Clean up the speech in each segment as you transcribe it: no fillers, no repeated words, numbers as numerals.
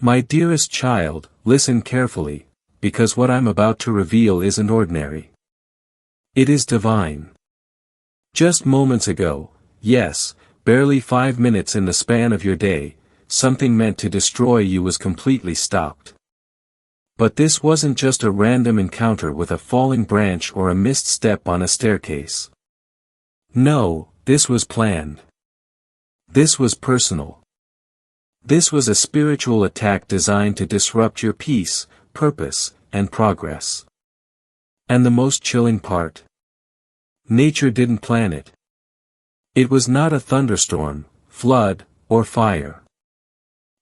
My dearest child, listen carefully, because what I'm about to reveal isn't ordinary. It is divine. Just moments ago, yes, barely 5 minutes in the span of your day, something meant to destroy you was completely stopped. But this wasn't just a random encounter with a falling branch or a missed step on a staircase. No, this was planned. This was personal. This was a spiritual attack designed to disrupt your peace, purpose, and progress. And the most chilling part? Nature didn't plan it. It was not a thunderstorm, flood, or fire.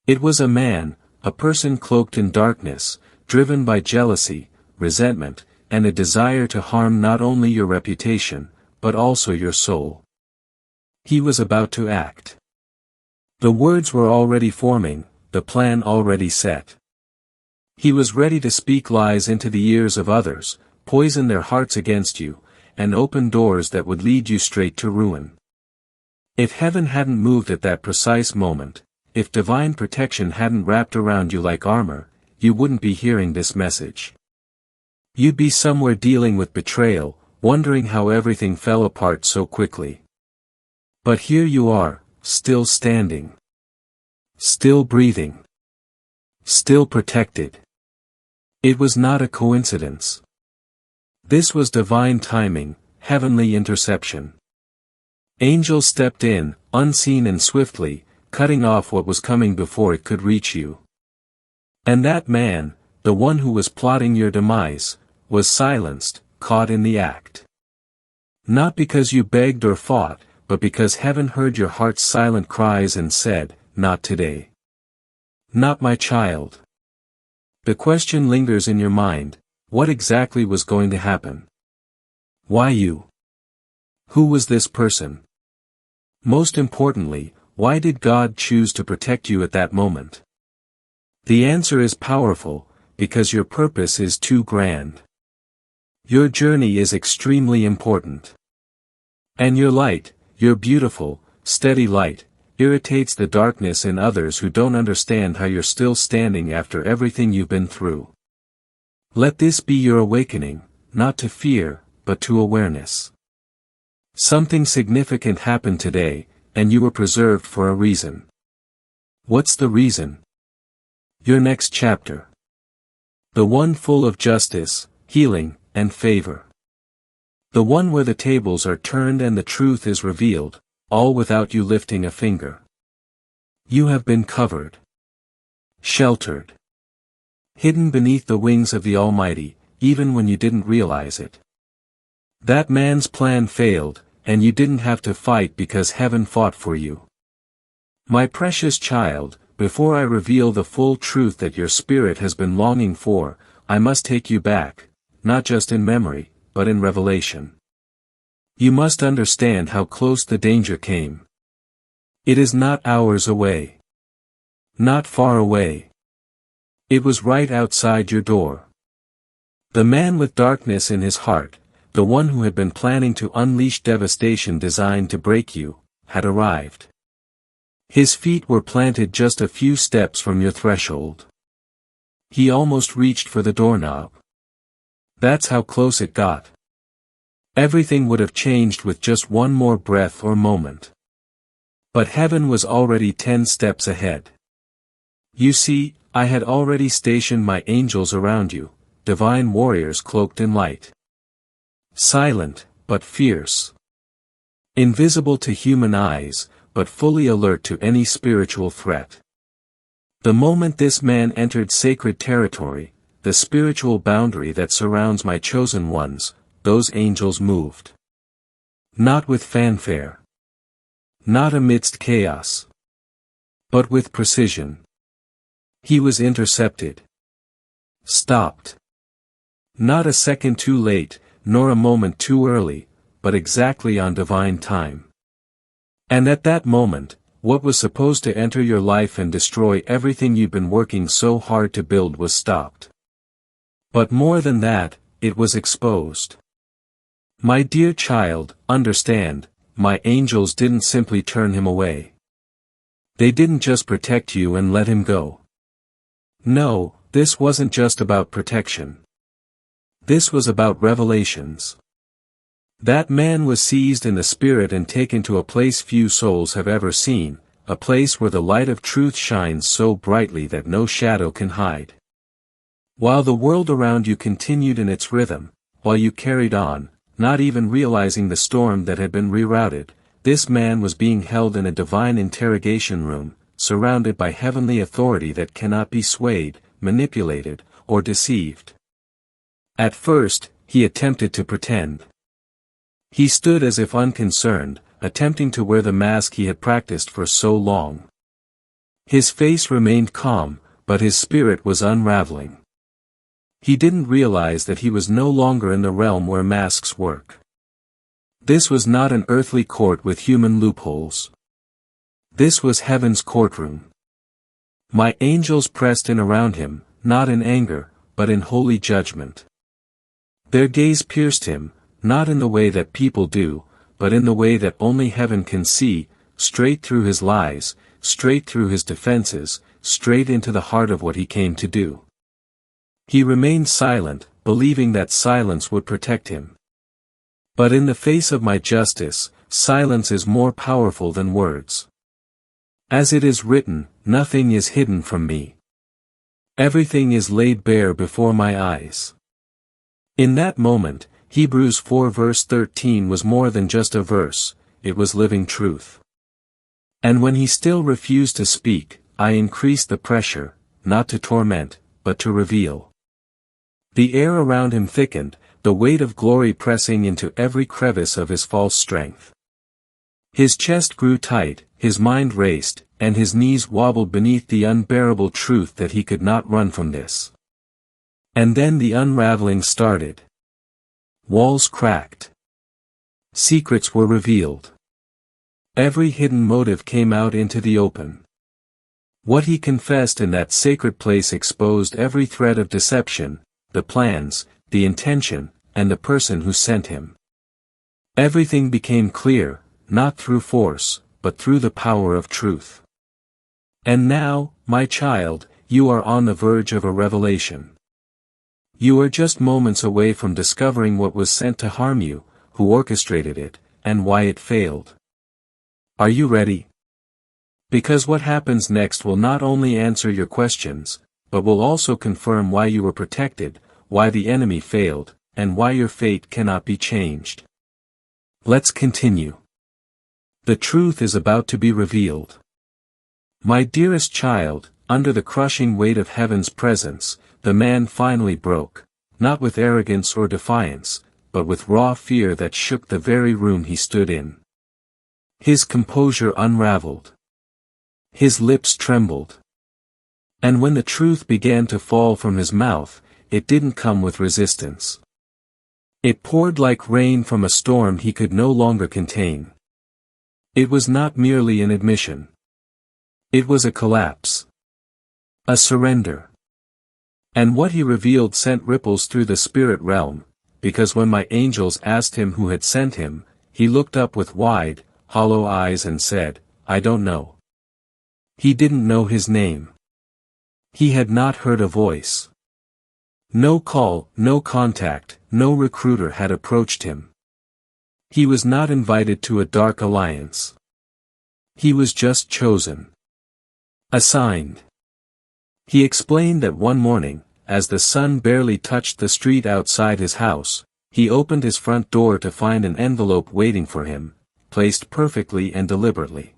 It was a man, a person cloaked in darkness, driven by jealousy, resentment, and a desire to harm not only your reputation, but also your soul. He was about to act. The words were already forming, the plan already set. He was ready to speak lies into the ears of others, poison their hearts against you, and open doors that would lead you straight to ruin. If heaven hadn't moved at that precise moment, if divine protection hadn't wrapped around you like armor, you wouldn't be hearing this message. You'd be somewhere dealing with betrayal, wondering how everything fell apart so quickly. But here you are, still standing. Still breathing. Still protected. It was not a coincidence. This was divine timing, heavenly interception. Angels stepped in, unseen and swiftly, cutting off what was coming before it could reach you. And that man, the one who was plotting your demise, was silenced, caught in the act. Not because you begged or fought, but because heaven heard your heart's silent cries and said, "Not today. Not my child." The question lingers in your mind, what exactly was going to happen? Why you? Who was this person? Most importantly, why did God choose to protect you at that moment? The answer is powerful, because your purpose is too grand. Your journey is extremely important. And your light, your beautiful, steady light, irritates the darkness in others who don't understand how you're still standing after everything you've been through. Let this be your awakening, not to fear, but to awareness. Something significant happened today, and you were preserved for a reason. What's the reason? Your next chapter. The one full of justice, healing, and favor. The one where the tables are turned and the truth is revealed, all without you lifting a finger. You have been covered. Sheltered. Hidden beneath the wings of the Almighty, even when you didn't realize it. That man's plan failed, and you didn't have to fight because heaven fought for you. My precious child, before I reveal the full truth that your spirit has been longing for, I must take you back, not just in memory, but in revelation. You must understand how close the danger came. It is not hours away. Not far away. It was right outside your door. The man with darkness in his heart, the one who had been planning to unleash devastation designed to break you, had arrived. His feet were planted just a few steps from your threshold. He almost reached for the doorknob. That's how close it got. Everything would have changed with just one more breath or moment. But heaven was already 10 steps ahead. You see, I had already stationed my angels around you, divine warriors cloaked in light. Silent, but fierce. Invisible to human eyes, but fully alert to any spiritual threat. The moment this man entered sacred territory, the spiritual boundary that surrounds my chosen ones, those angels moved. Not with fanfare. Not amidst chaos. But with precision. He was intercepted. Stopped. Not a second too late, nor a moment too early, but exactly on divine time. And at that moment, what was supposed to enter your life and destroy everything you'd been working so hard to build was stopped. But more than that, it was exposed. My dear child, understand, my angels didn't simply turn him away. They didn't just protect you and let him go. No, this wasn't just about protection. This was about revelations. That man was seized in the spirit and taken to a place few souls have ever seen, a place where the light of truth shines so brightly that no shadow can hide. While the world around you continued in its rhythm, while you carried on, not even realizing the storm that had been rerouted, this man was being held in a divine interrogation room, surrounded by heavenly authority that cannot be swayed, manipulated, or deceived. At first, he attempted to pretend. He stood as if unconcerned, attempting to wear the mask he had practiced for so long. His face remained calm, but his spirit was unraveling. He didn't realize that he was no longer in the realm where masks work. This was not an earthly court with human loopholes. This was heaven's courtroom. My angels pressed in around him, not in anger, but in holy judgment. Their gaze pierced him, not in the way that people do, but in the way that only heaven can see, straight through his lies, straight through his defenses, straight into the heart of what he came to do. He remained silent, believing that silence would protect him. But in the face of my justice, silence is more powerful than words. As it is written, nothing is hidden from me. Everything is laid bare before my eyes. In that moment, Hebrews 4 verse 13 was more than just a verse, it was living truth. And when he still refused to speak, I increased the pressure, not to torment, but to reveal. The air around him thickened, the weight of glory pressing into every crevice of his false strength. His chest grew tight, his mind raced, and his knees wobbled beneath the unbearable truth that he could not run from this. And then the unraveling started. Walls cracked. Secrets were revealed. Every hidden motive came out into the open. What he confessed in that sacred place exposed every thread of deception, the plans, the intention, and the person who sent him. Everything became clear, not through force, but through the power of truth. And now, my child, you are on the verge of a revelation. You are just moments away from discovering what was sent to harm you, who orchestrated it, and why it failed. Are you ready? Because what happens next will not only answer your questions, but will also confirm why you were protected, why the enemy failed, and why your fate cannot be changed. Let's continue. The truth is about to be revealed. My dearest child, under the crushing weight of heaven's presence, the man finally broke, not with arrogance or defiance, but with raw fear that shook the very room he stood in. His composure unraveled. His lips trembled. And when the truth began to fall from his mouth, it didn't come with resistance. It poured like rain from a storm he could no longer contain. It was not merely an admission. It was a collapse. A surrender. And what he revealed sent ripples through the spirit realm, because when my angels asked him who had sent him, he looked up with wide, hollow eyes and said, I don't know. He didn't know his name. He had not heard a voice. No call, no contact, no recruiter had approached him. He was not invited to a dark alliance. He was just chosen. Assigned. He explained that one morning, as the sun barely touched the street outside his house, he opened his front door to find an envelope waiting for him, placed perfectly and deliberately.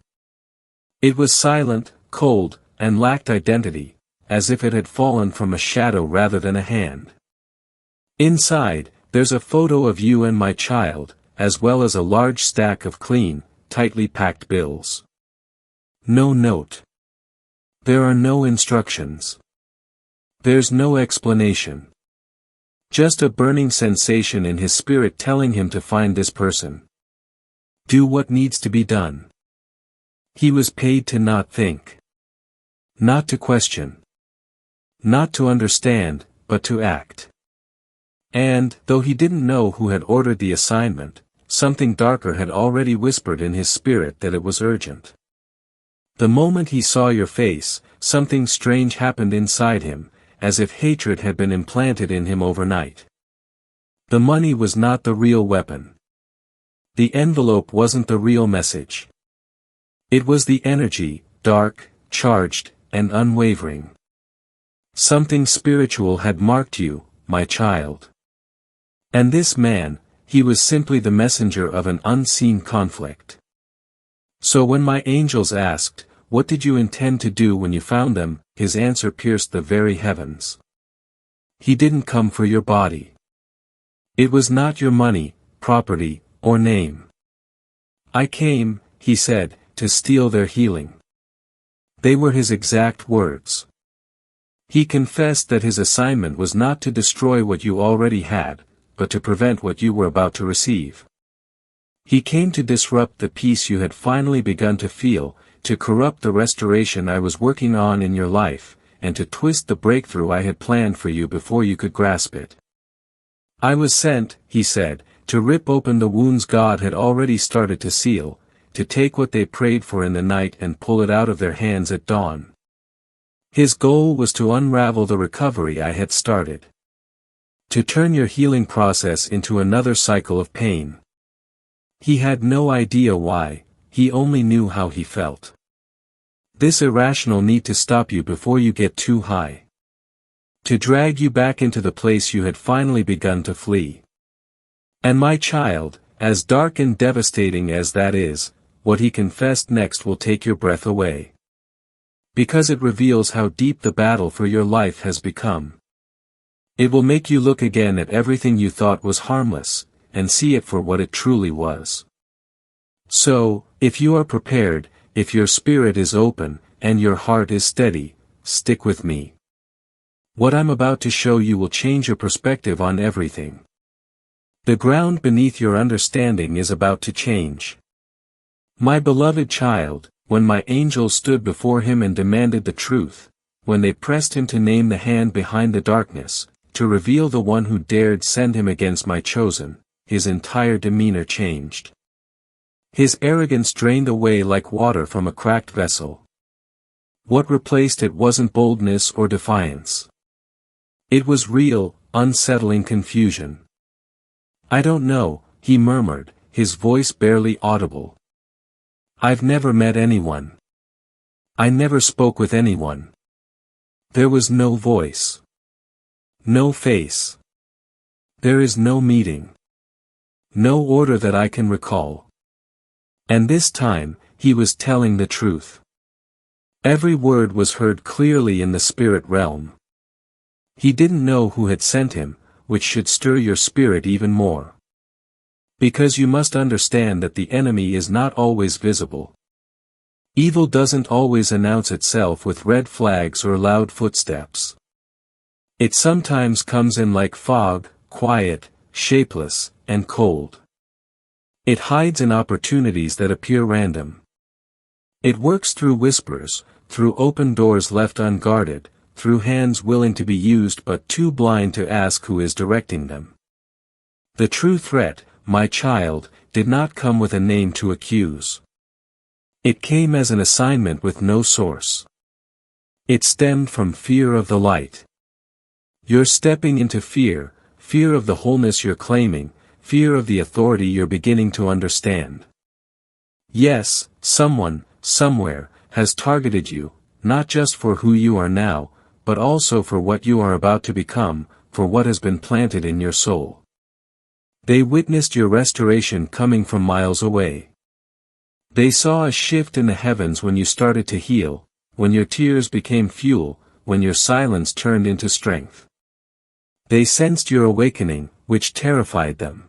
It was silent, cold, and lacked identity, as if it had fallen from a shadow rather than a hand. Inside, there's a photo of you and my child, as well as a large stack of clean, tightly packed bills. No note. There are no instructions. There's no explanation. Just a burning sensation in his spirit telling him to find this person. Do what needs to be done. He was paid to not think. Not to question. Not to understand, but to act. And, though he didn't know who had ordered the assignment, something darker had already whispered in his spirit that it was urgent. The moment he saw your face, something strange happened inside him, as if hatred had been implanted in him overnight. The money was not the real weapon. The envelope wasn't the real message. It was the energy, dark, charged, and unwavering. Something spiritual had marked you, my child. And this man, he was simply the messenger of an unseen conflict. So when my angels asked, "What did you intend to do when you found them?" his answer pierced the very heavens. He didn't come for your body. It was not your money, property, or name. I came, he said, to steal their healing. They were his exact words. He confessed that his assignment was not to destroy what you already had, but to prevent what you were about to receive. He came to disrupt the peace you had finally begun to feel, to corrupt the restoration I was working on in your life, and to twist the breakthrough I had planned for you before you could grasp it. I was sent, he said, to rip open the wounds God had already started to seal, to take what they prayed for in the night and pull it out of their hands at dawn. His goal was to unravel the recovery I had started. To turn your healing process into another cycle of pain. He had no idea why, he only knew how he felt. This irrational need to stop you before you get too high. To drag you back into the place you had finally begun to flee. And my child, as dark and devastating as that is, what he confessed next will take your breath away. Because it reveals how deep the battle for your life has become. It will make you look again at everything you thought was harmless, and see it for what it truly was. So, if you are prepared, if your spirit is open, and your heart is steady, stick with me. What I'm about to show you will change your perspective on everything. The ground beneath your understanding is about to change. My beloved child, when my angels stood before him and demanded the truth, when they pressed him to name the hand behind the darkness, to reveal the one who dared send him against my chosen, his entire demeanor changed. His arrogance drained away like water from a cracked vessel. What replaced it wasn't boldness or defiance. It was real, unsettling confusion. I don't know, he murmured, his voice barely audible. I've never met anyone. I never spoke with anyone. There was no voice. No face. There is no meeting. No order that I can recall. And this time, he was telling the truth. Every word was heard clearly in the spirit realm. He didn't know who had sent him, which should stir your spirit even more. Because you must understand that the enemy is not always visible. Evil doesn't always announce itself with red flags or loud footsteps. It sometimes comes in like fog, quiet, shapeless, and cold. It hides in opportunities that appear random. It works through whispers, through open doors left unguarded, through hands willing to be used but too blind to ask who is directing them. The true threat, my child, did not come with a name to accuse. It came as an assignment with no source. It stemmed from fear of the light. You're stepping into fear, fear of the wholeness you're claiming, fear of the authority you're beginning to understand. Yes, someone, somewhere, has targeted you, not just for who you are now, but also for what you are about to become, for what has been planted in your soul. They witnessed your restoration coming from miles away. They saw a shift in the heavens when you started to heal, when your tears became fuel, when your silence turned into strength. They sensed your awakening, which terrified them.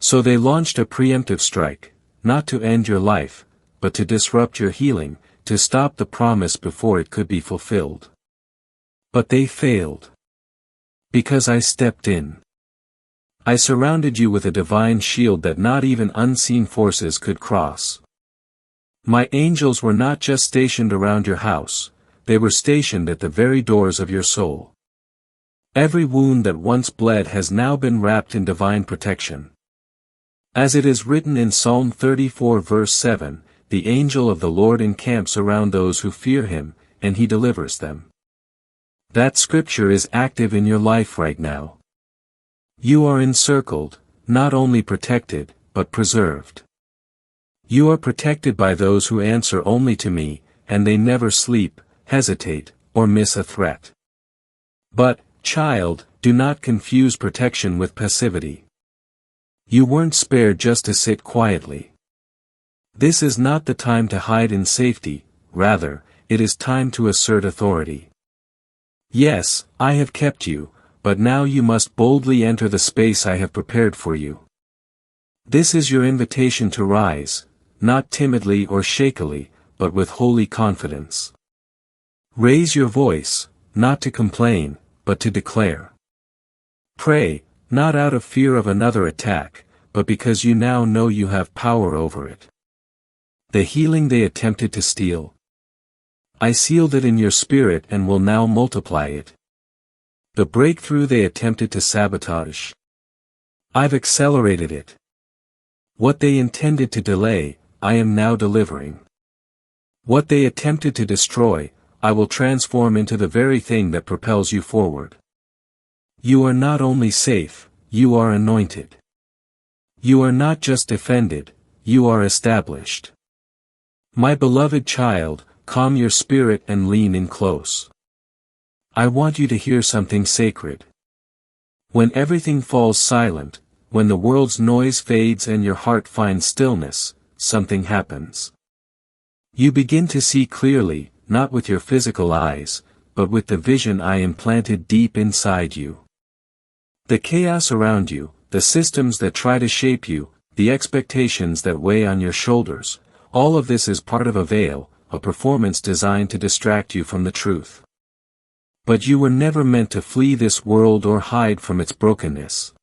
So they launched a preemptive strike, not to end your life, but to disrupt your healing, to stop the promise before it could be fulfilled. But they failed. Because I stepped in. I surrounded you with a divine shield that not even unseen forces could cross. My angels were not just stationed around your house, they were stationed at the very doors of your soul. Every wound that once bled has now been wrapped in divine protection. As it is written in Psalm 34 verse 7, the angel of the Lord encamps around those who fear him, and He delivers them. That scripture is active in your life right now. You are encircled, not only protected, but preserved. You are protected by those who answer only to me, and they never sleep, hesitate, or miss a threat. But, child, do not confuse protection with passivity. You weren't spared just to sit quietly. This is not the time to hide in safety, rather, it is time to assert authority. Yes, I have kept you, but now you must boldly enter the space I have prepared for you. This is your invitation to rise, not timidly or shakily, but with holy confidence. Raise your voice, not to complain, but to declare. Pray, not out of fear of another attack, but because you now know you have power over it. The healing they attempted to steal, I sealed it in your spirit and will now multiply it. The breakthrough they attempted to sabotage, I've accelerated it. What they intended to delay, I am now delivering. What they attempted to destroy, I will transform into the very thing that propels you forward. You are not only safe, you are anointed. You are not just defended, you are established. My beloved child, calm your spirit and lean in close. I want you to hear something sacred. When everything falls silent, when the world's noise fades and your heart finds stillness, something happens. You begin to see clearly, not with your physical eyes, but with the vision I implanted deep inside you. The chaos around you, the systems that try to shape you, the expectations that weigh on your shoulders, all of this is part of a veil, a performance designed to distract you from the truth. But you were never meant to flee this world or hide from its brokenness.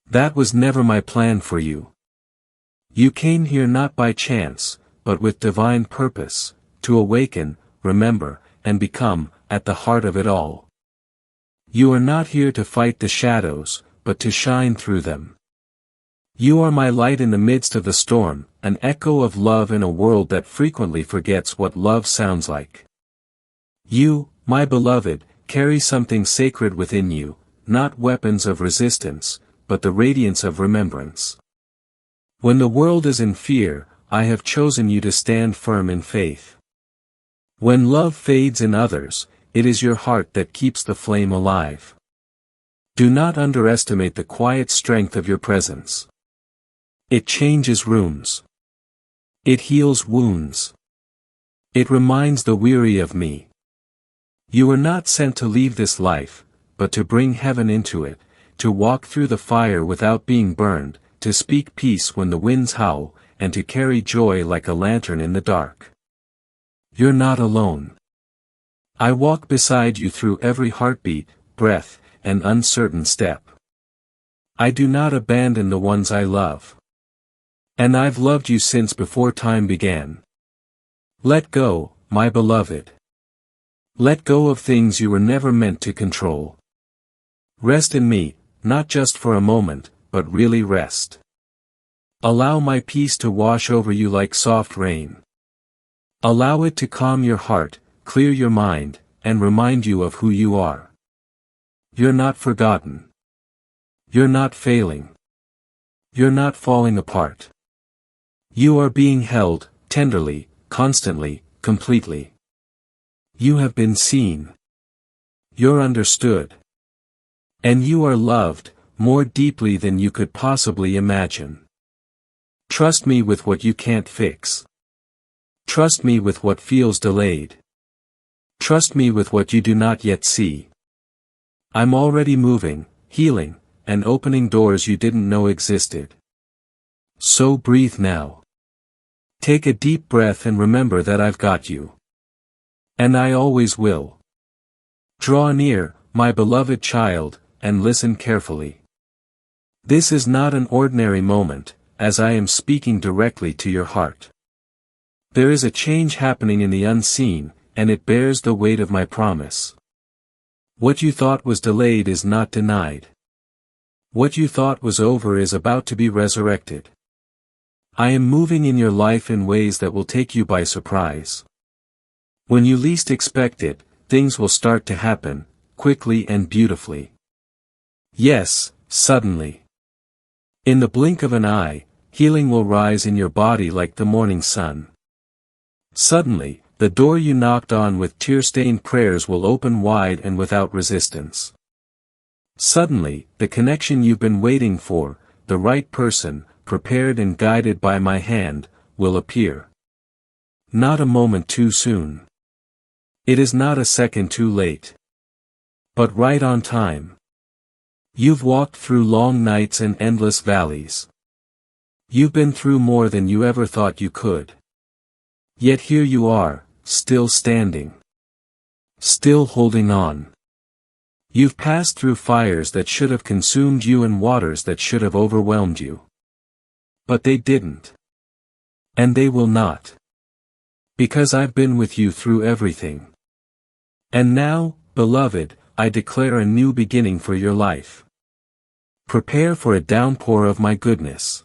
That was never my plan for you. You came here not by chance, but with divine purpose, to awaken, remember, and become, at the heart of it all. You are not here to fight the shadows, but to shine through them. You are my light in the midst of the storm, an echo of love in a world that frequently forgets what love sounds like. You, my beloved, carry something sacred within you, not weapons of resistance, but the radiance of remembrance. When the world is in fear, I have chosen you to stand firm in faith. When love fades in others, it is your heart that keeps the flame alive. Do not underestimate the quiet strength of your presence. It changes rooms. It heals wounds. It reminds the weary of me. You were not sent to leave this life, but to bring heaven into it, to walk through the fire without being burned, to speak peace when the winds howl, and to carry joy like a lantern in the dark. You're not alone. I walk beside you through every heartbeat, breath, and uncertain step. I do not abandon the ones I love. And I've loved you since before time began. Let go, my beloved. Let go of things you were never meant to control. Rest in me, not just for a moment, but really rest. Allow my peace to wash over you like soft rain. Allow it to calm your heart, clear your mind, and remind you of who you are. You're not forgotten. You're not failing. You're not falling apart. You are being held, tenderly, constantly, completely. You have been seen. You're understood. And you are loved, more deeply than you could possibly imagine. Trust me with what you can't fix. Trust me with what feels delayed. Trust me with what you do not yet see. I'm already moving, healing, and opening doors you didn't know existed. So breathe now. Take a deep breath and remember that I've got you. And I always will. Draw near, my beloved child, and listen carefully. This is not an ordinary moment, as I am speaking directly to your heart. There is a change happening in the unseen, and it bears the weight of my promise. What you thought was delayed is not denied. What you thought was over is about to be resurrected. I am moving in your life in ways that will take you by surprise. When you least expect it, things will start to happen, quickly and beautifully. Yes, suddenly. In the blink of an eye, healing will rise in your body like the morning sun. Suddenly, the door you knocked on with tear-stained prayers will open wide and without resistance. Suddenly, the connection you've been waiting for, the right person, prepared and guided by my hand, will appear. Not a moment too soon. It is not a second too late. But right on time. You've walked through long nights and endless valleys. You've been through more than you ever thought you could. Yet here you are, still standing. Still holding on. You've passed through fires that should have consumed you and waters that should have overwhelmed you. But they didn't. And they will not. Because I've been with you through everything. And now, beloved, I declare a new beginning for your life. Prepare for a downpour of my goodness.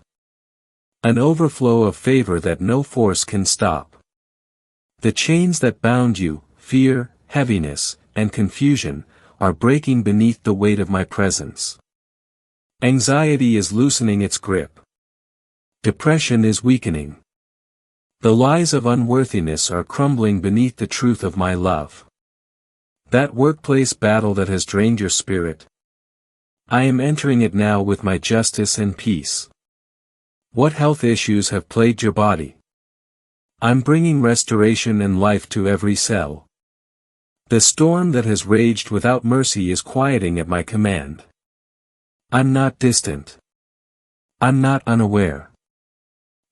An overflow of favor that no force can stop. The chains that bound you, fear, heaviness, and confusion, are breaking beneath the weight of my presence. Anxiety is loosening its grip. Depression is weakening. The lies of unworthiness are crumbling beneath the truth of my love. That workplace battle that has drained your spirit, I am entering it now with my justice and peace. What health issues have plagued your body? I'm bringing restoration and life to every cell. The storm that has raged without mercy is quieting at my command. I'm not distant. I'm not unaware.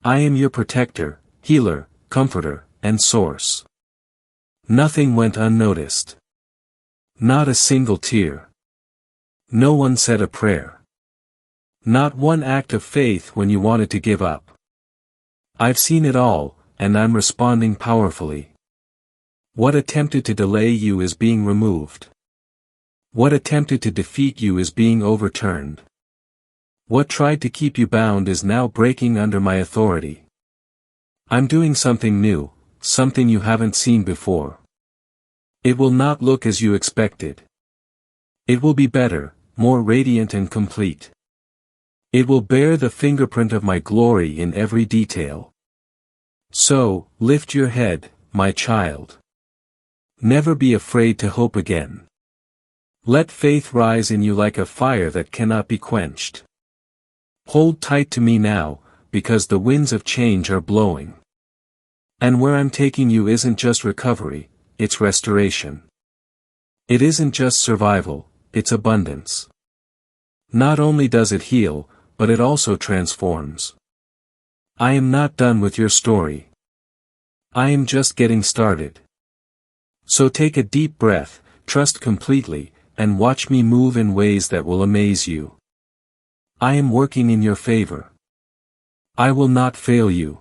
I am your protector, healer, comforter, and source. Nothing went unnoticed. Not a single tear. No one said a prayer. Not one act of faith when you wanted to give up. I've seen it all, and I'm responding powerfully. What attempted to delay you is being removed. What attempted to defeat you is being overturned. What tried to keep you bound is now breaking under my authority. I'm doing something new, something you haven't seen before. It will not look as you expected. It will be better, more radiant and complete. It will bear the fingerprint of my glory in every detail. So, lift your head, my child. Never be afraid to hope again. Let faith rise in you like a fire that cannot be quenched. Hold tight to me now, because the winds of change are blowing. And where I'm taking you isn't just recovery, it's restoration. It isn't just survival, it's abundance. Not only does it heal, but it also transforms. I am not done with your story. I am just getting started. So take a deep breath, trust completely, and watch me move in ways that will amaze you. I am working in your favor. I will not fail you.